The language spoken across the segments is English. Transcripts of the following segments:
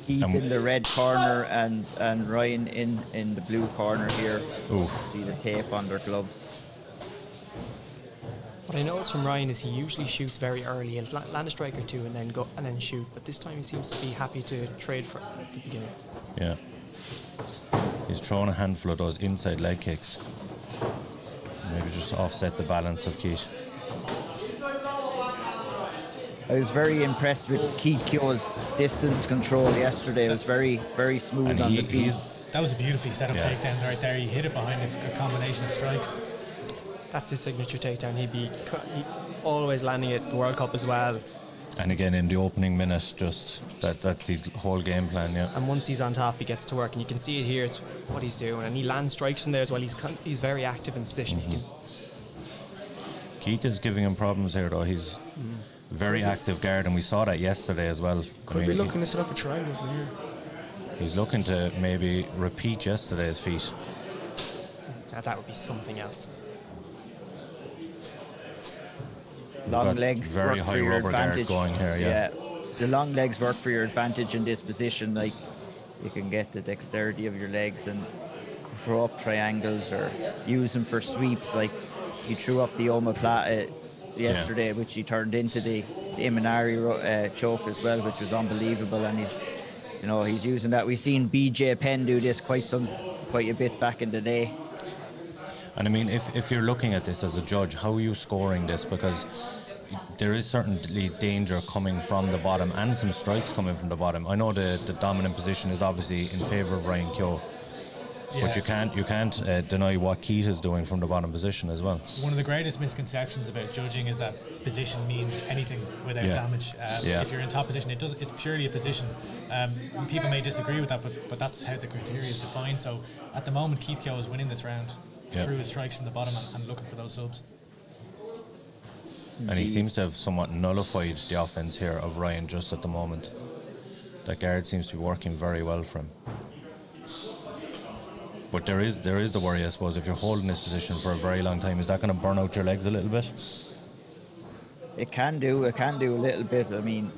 Keith in the red corner and Ryan in the blue corner here. Oof. See the tape on their gloves. What I noticed from Ryan is he usually shoots very early. He'll land a strike or two and then shoot. But this time he seems to be happy to trade for at the beginning. Yeah. He's throwing a handful of those inside leg kicks. Maybe just offset the balance of Keith. I was very impressed with Keith Keogh's distance control yesterday. It was very, very smooth And on the feet. That was a beautifully set up takedown right there. He hit it behind a combination of strikes. That's his signature takedown. He always landing it at the World Cup as well. And again, in the opening minute, just that's his whole game plan, yeah. And once he's on top, he gets to work, and you can see it here. It's what he's doing, and he lands strikes in there as well. He's very active in position. Keith is giving him problems here, though. He's very active guard, and we saw that yesterday as well. Could be looking to set up a triangle from here. He's looking to maybe repeat yesterday's feat. That would be something else. Long legs very work high for your rubber advantage. guard going here, yeah. The long legs work for your advantage in this position. Like, you can get the dexterity of your legs and throw up triangles or use them for sweeps. Like, he threw up the omoplata yesterday, which he turned into the Imanari choke as well, which was unbelievable. And he's using that. We've seen BJ Penn do this quite a bit back in the day. And I mean, if you're looking at this as a judge, how are you scoring this? Because there is certainly danger coming from the bottom and some strikes coming from the bottom. I know the dominant position is obviously in favour of Ryan Keogh, but you can't deny what Keith is doing from the bottom position as well. One of the greatest misconceptions about judging is that position means anything without damage. If you're in top position, it's purely a position. People may disagree with that, but that's how the criteria is defined. So at the moment, Keith Keogh is winning this round through his strikes from the bottom and looking for those subs. And he seems to have somewhat nullified the offense here of Ryan just at the moment. That guard seems to be working very well for him. But there is the worry, I suppose, if you're holding this position for a very long time, is that going to burn out your legs a little bit? It can do a little bit. I mean,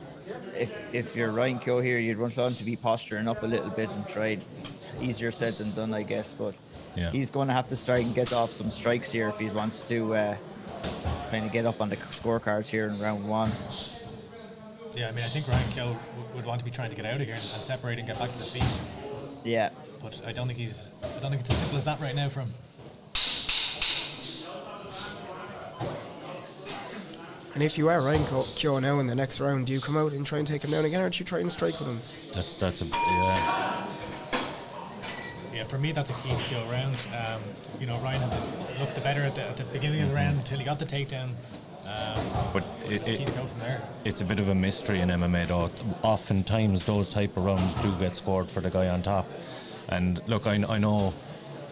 if you're Ryan Keogh here, you'd want to be posturing up a little bit and try. Easier said than done, I guess, but he's going to have to start and get off some strikes here if he wants to kind of get up on the scorecards here in round one. Yeah, I mean, I think Ryan Keogh would want to be trying to get out of here and separate and get back to the feet. Yeah. But I don't think it's as simple as that right now for him. And if you are Ryan Keogh now in the next round, do you come out and try and take him down again, or do you try and strike with him? Yeah, for me that's a Keith Keogh round. Ryan had looked the better at the beginning of the round until he got the takedown. But Keith Keogh from there. It's a bit of a mystery in MMA, though. Oftentimes those type of rounds do get scored for the guy on top. And look, I know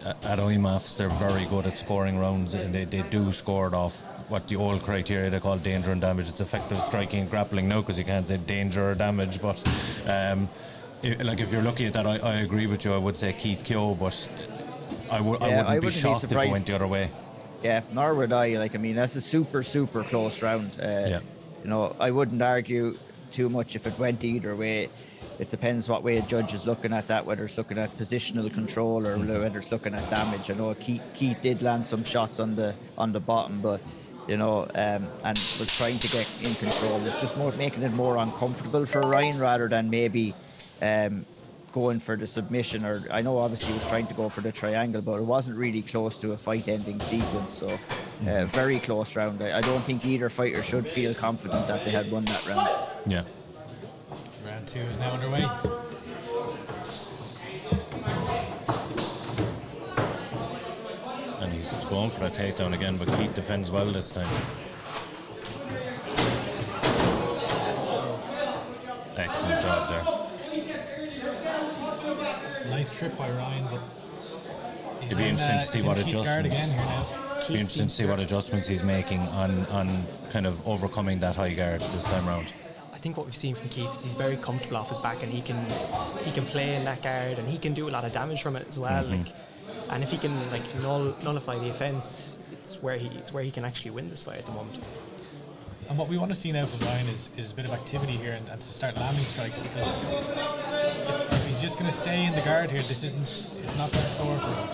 at IMMAFs they're very good at scoring rounds, and they do score it off what the old criteria they call danger and damage. It's effective striking and grappling now, because you can't say danger or damage, but if you're looking at that, I agree with you. I would say Keith Keogh, but I wouldn't be shocked if it went the other way. Yeah, nor would I. That's a super, super close round. I wouldn't argue too much if it went either way. It depends what way a judge is looking at that, whether it's looking at positional control or whether it's looking at damage. I know Keith did land some shots on the bottom, but and was trying to get in control. It's just making it more uncomfortable for Ryan rather than maybe going for the submission. Or I know obviously he was trying to go for the triangle, but it wasn't really close to a fight-ending sequence. So very close round. I don't think either fighter should feel confident that they had won that round. Yeah. Round two is now underway. And he's going for a takedown again, but Keith defends well this time. Excellent job there. Nice trip by Ryan, but it'd be interesting to see what adjustments. Be interesting to see what adjustments he's making on kind of overcoming that high guard this time round. I think what we've seen from Keith is he's very comfortable off his back, and he can play in that guard, and he can do a lot of damage from it as well. And if he can nullify the offense, it's where he can actually win this fight at the moment. And what we want to see now from Ryan is a bit of activity here and to start landing strikes, because if he's just going to stay in the guard here, it's not going to score for him.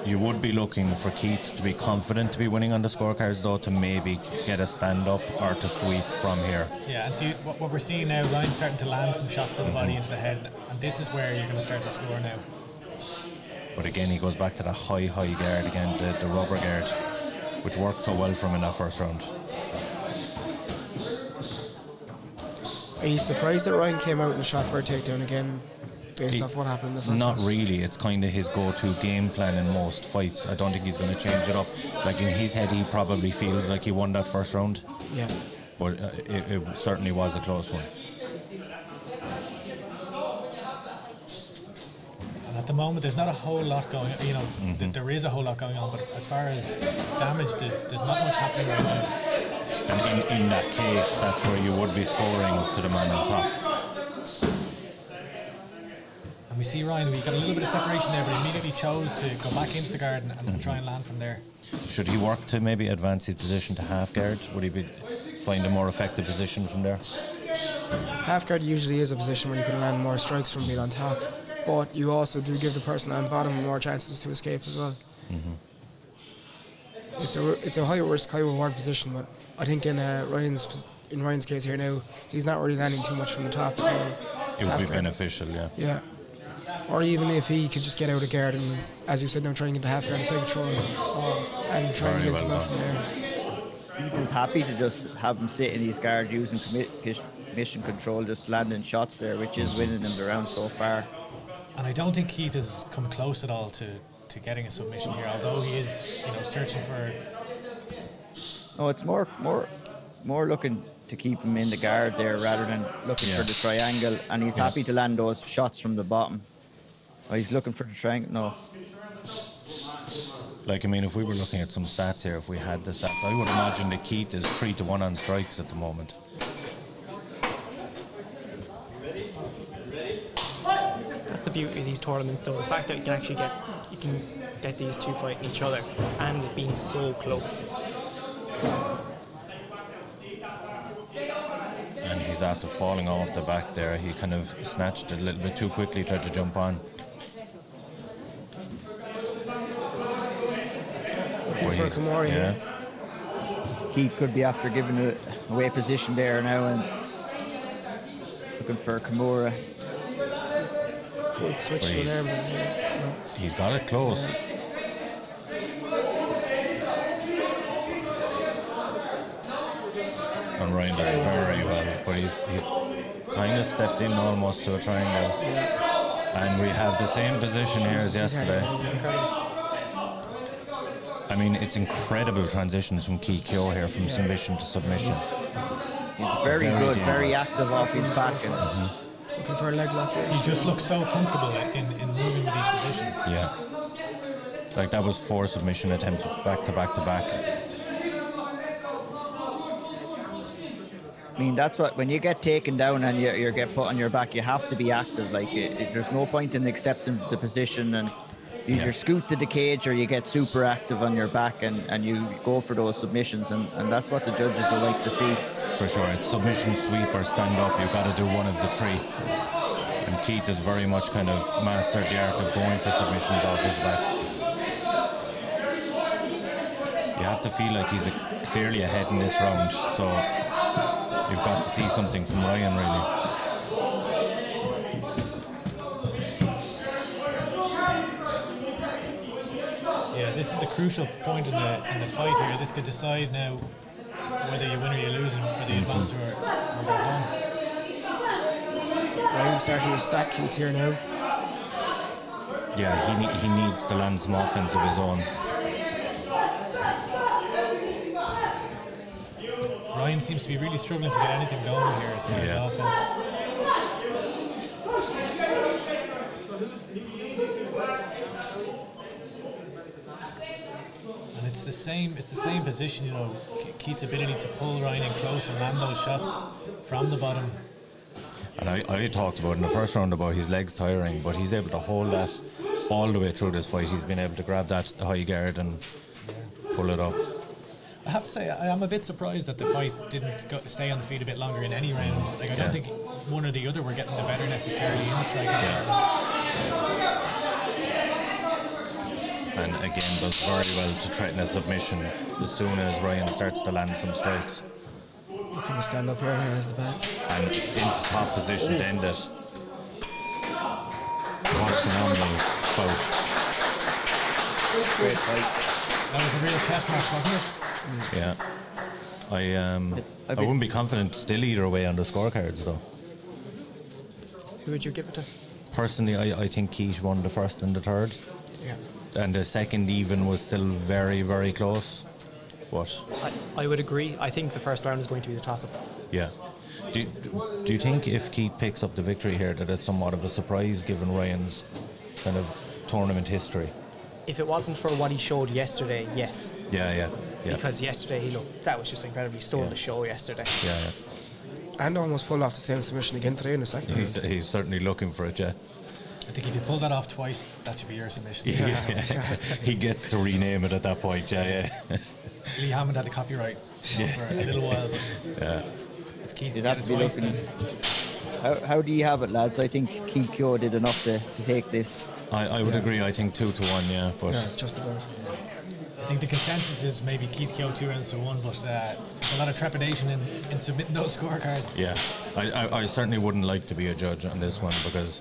You would be looking for Keith to be confident to be winning on the scorecards, though, to maybe get a stand-up or to sweep from here. Yeah, and see what we're seeing now, Ryan's starting to land some shots to the body into the head, and this is where you're going to start to score now. But again, he goes back to the high guard again, the rubber guard, which worked so well for him in that first round. Are you surprised that Ryan came out and shot for a takedown again, based off what happened in the first Not round? really. It's kind of his go-to game plan in most fights. I don't think he's going to change it up. Like, in his head, he probably feels like he won that first round. Yeah. But it certainly was a close one. And at the moment, there's not a whole lot going on. You know, there is a whole lot going on, but as far as damage, there's not much happening right now. And in that case, that's where you would be scoring to the man on top. And we see Ryan, we got a little bit of separation there, but he immediately chose to go back into the guard and try and land from there. Should he work to maybe advance his position to half guard? Would he find a more effective position from there? Half guard usually is a position where you can land more strikes from being on top, but you also do give the person on bottom more chances to escape as well. It's a high risk, high reward position, but I think in Ryan's case here now, he's not really landing too much from the top, so It would be beneficial, yeah. Yeah. Or even if he could just get out of guard and, as you said, now try and get the half guard and take control and try and get to go from there. Keith is happy to just have him sit in his guard using mission control, just landing shots there, which is winning him the round so far. And I don't think Keith has come close at all to getting a submission here, although he is, searching for. No, it's more looking to keep him in the guard there rather than looking for the triangle, and he's happy to land those shots from the bottom. Oh, he's looking for the triangle. No. Like, I mean, if we were looking at some stats here, if we had the stats, I would imagine that Keith is 3-1 on strikes at the moment. That's the beauty of these tournaments, though. The fact that you can actually get these two fighting each other and it being so close. And he's after falling off the back there. He kind of snatched it a little bit too quickly, tried to jump on. For Kimura, yeah. Keith could be after giving away position there now and looking for Kimura. Could switch to there, but no. He's got it close. And Ryan does very well, but he's kind of stepped in almost to a triangle. And we have the same position here as yesterday. I mean, it's incredible transitions from Keogh here, from submission to submission. He's very good, very active off his back. And looking for a leg lock here. He just looks so comfortable in moving with each position. Yeah. Like, that was 4 submission attempts back to back to back. I mean, that's what, when you get taken down and you get put on your back, you have to be active. Like, there's no point in accepting the position, and you either scoot to the cage or you get super active on your back and you go for those submissions, and that's what the judges will like to see. For sure, it's submission, sweep or stand up. You've got to do one of the 3. And Keith has very much kind of mastered the art of going for submissions off his back. You have to feel like he's clearly ahead in this round, so you've got to see something from Ryan, really. Yeah, this is a crucial point in the fight here. This could decide now whether you win or you lose, and whether you advance or go home. Ryan starting to stack Keith here now. Yeah, he needs to land some offense of his own. Ryan seems to be really struggling to get anything going here as far as offense. And it's the same position, Keith's ability to pull Ryan in close and land those shots from the bottom. And I talked about in the first round about his legs tiring, but he's able to hold that all the way through this fight. He's been able to grab that high guard and pull it up. I have to say, I am a bit surprised that the fight didn't stay on the feet a bit longer in any round. Like, I don't think one or the other were getting the better necessarily in the striking department. And again, does very well to threaten a submission as soon as Ryan starts to land some strikes. You can stand up here and has the back. And into top position to end it. What a phenomenal bout. Great fight. That was a real chess match, wasn't it? Yeah. I wouldn't be confident still either way on the scorecards though. Who would you give it to? Personally, I think Keith won the first and the third. Yeah. And the second even was still very, very close. But I would agree. I think the first round is going to be the toss-up. yeah. Do you think if Keith picks up the victory here that it's somewhat of a surprise given Ryan's kind of tournament history? If it wasn't for what he showed yesterday, yes. Yeah. Because yesterday that was just incredible. He stole the show yesterday. Yeah. And almost pulled off the same submission again today in the second round. He's certainly looking for it, yeah. I think if you pull that off twice, that should be your submission. He gets to rename it at that point, yeah. Lee Hammond had the copyright for a little while, but if Keith You'd get have it to be twice, looking. then How do you have it, lads? I think Keogh did enough to take this. I would agree. I think 2-1, yeah. But Yeah, just about. I think the consensus is maybe Keith Keogh 2-1, but there's a lot of trepidation in submitting those scorecards. yeah, I certainly wouldn't like to be a judge on this one because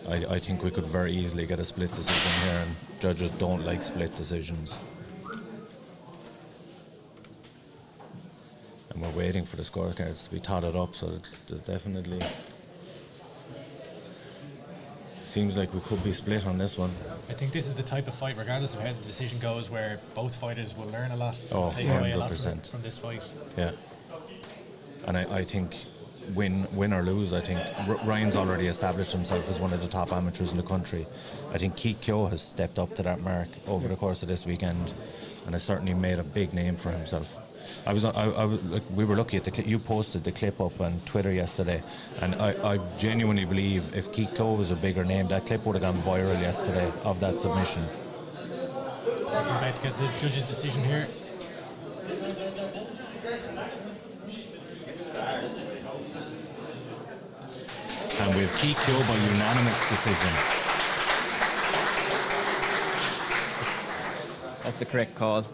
I think we could very easily get a split decision here, and judges don't like split decisions. And we're waiting for the scorecards to be totted up, so there's definitely seems like we could be split on this one. I think this is the type of fight, regardless of how the decision goes, where both fighters will learn a lot, take away a lot 100%. from this fight. Yeah, and I think win or lose, I think Ryan's already established himself as one of the top amateurs in the country. I think Keith Keogh has stepped up to that mark over the course of this weekend, and has certainly made a big name for himself. We were lucky at the clip. You posted the clip up on Twitter yesterday, and I genuinely believe if Keith Keogh was a bigger name, that clip would have gone viral yesterday of that submission. We're about to get the judge's decision here. And we have Keith Keogh by unanimous decision. That's the correct call.